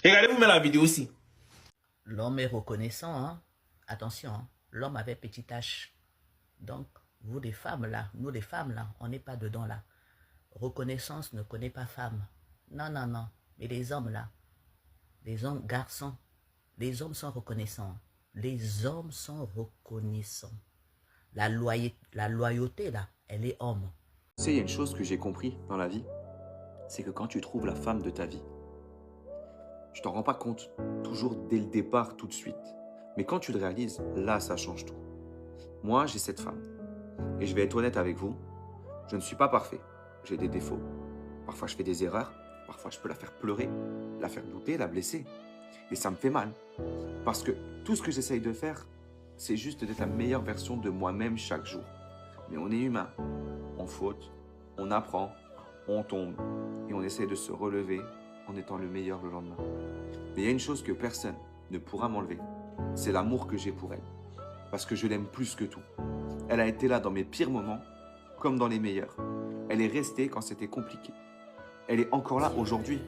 Regardez-vous même la vidéo aussi. L'homme est reconnaissant, hein? Attention, hein? L'homme avait petit H. Donc, vous les femmes là, nous les femmes là, on n'est pas dedans là. Reconnaissance ne connaît pas femme. Non, non, non. Mais les hommes là, les hommes, garçons, les hommes sont reconnaissants. Les hommes sont reconnaissants. La loyauté là, elle est homme. Tu sais, il y a une chose que j'ai compris dans la vie, c'est que quand tu trouves la femme de ta vie, tu t'en rends pas compte toujours dès le départ, tout de suite. Mais quand tu le réalises, là, ça change tout. Moi, j'ai cette femme. Et je vais être honnête avec vous, je ne suis pas parfait. J'ai des défauts. Parfois, je fais des erreurs. Parfois, je peux la faire pleurer, la faire douter, la blesser. Et ça me fait mal. Parce que tout ce que j'essaye de faire, c'est juste d'être la meilleure version de moi-même chaque jour. Mais on est humain. On faute, on apprend, on tombe. Et on essaye de se relever en étant le meilleur le lendemain. Mais il y a une chose que personne ne pourra m'enlever. C'est l'amour que j'ai pour elle. Parce que je l'aime plus que tout. Elle a été là dans mes pires moments, comme dans les meilleurs. Elle est restée quand c'était compliqué. Elle est encore là aujourd'hui.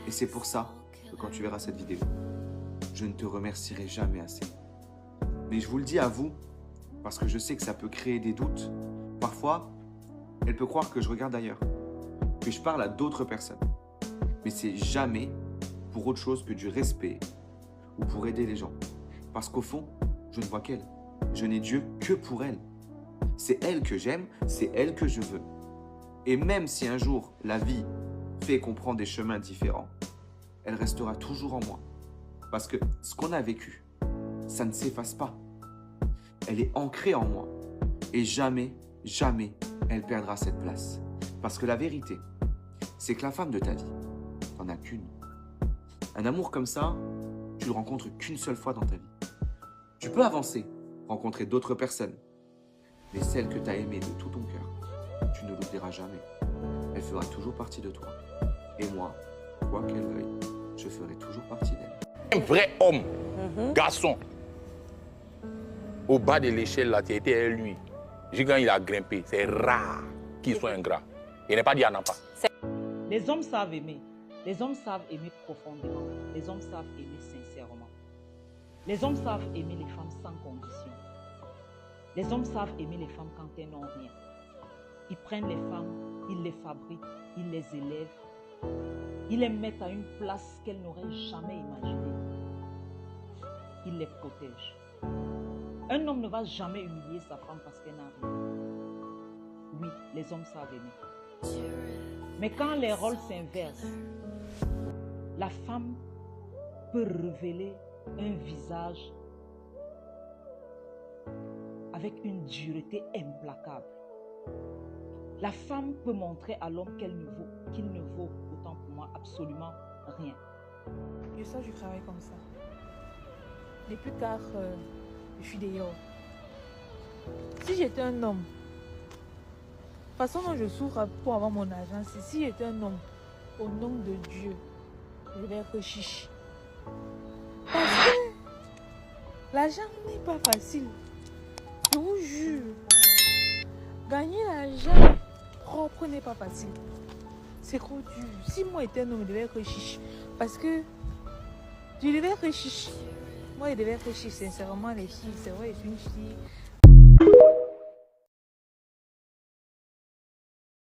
Et c'est pour ça que quand tu verras cette vidéo, je ne te remercierai jamais assez. Mais je vous le dis à vous, parce que je sais que ça peut créer des doutes. Parfois, elle peut croire que je regarde ailleurs, que je parle à d'autres personnes. Mais c'est jamais pour autre chose que du respect ou pour aider les gens. Parce qu'au fond, je ne vois qu'elle. Je n'ai Dieu que pour elle. C'est elle que j'aime, c'est elle que je veux. Et même si un jour la vie fait qu'on prend des chemins différents, elle restera toujours en moi. Parce que ce qu'on a vécu, ça ne s'efface pas. Elle est ancrée en moi. Et jamais, jamais, elle perdra cette place. Parce que la vérité, c'est que la femme de ta vie, t'en as qu'une. Un amour comme ça, tu le rencontres qu'une seule fois dans ta vie. Tu peux avancer, rencontrer d'autres personnes. Mais celle que tu as aimée de tout ton cœur, tu ne l'oublieras jamais. Elle fera toujours partie de toi. Et moi, quoi qu'elle veuille, je ferai toujours partie d'elle. Un vrai homme, garçon, au bas de l'échelle, là, tu étais lui. Quand il a grimpé, c'est rare qu'il soit ingrat. Il n'est pas dit à n'en pas. Les hommes savent aimer. Les hommes savent aimer profondément. Les hommes savent aimer sincèrement. Les hommes savent aimer les femmes sans condition. Les hommes savent aimer les femmes quand elles n'ont rien. Ils prennent les femmes, ils les fabriquent, ils les élèvent. Ils les mettent à une place qu'elles n'auraient jamais imaginée. Ils les protègent. Un homme ne va jamais humilier sa femme parce qu'elle n'a rien. Oui, les hommes savent aimer. Mais quand les rôles s'inversent, la femme peut révéler un visage avec une dureté implacable. La femme peut montrer à l'homme qu'il ne vaut, autant pour moi, absolument rien. Je sors du travail comme ça. Et plus tard, je suis dehors. Si j'étais un homme, la façon dont je souffre pour avoir mon argent, c'est si j'étais un homme, au nom de Dieu, je vais être chiche. Parce que l'argent n'est pas facile. Je vous jure. Gagner l'argent propre n'est pas facile. C'est trop dur. Si moi étais un homme, je devais être chiche. Parce que je devais être chiche. Moi, je devais être chiche, sincèrement, les filles. C'est vrai, je suis une fille.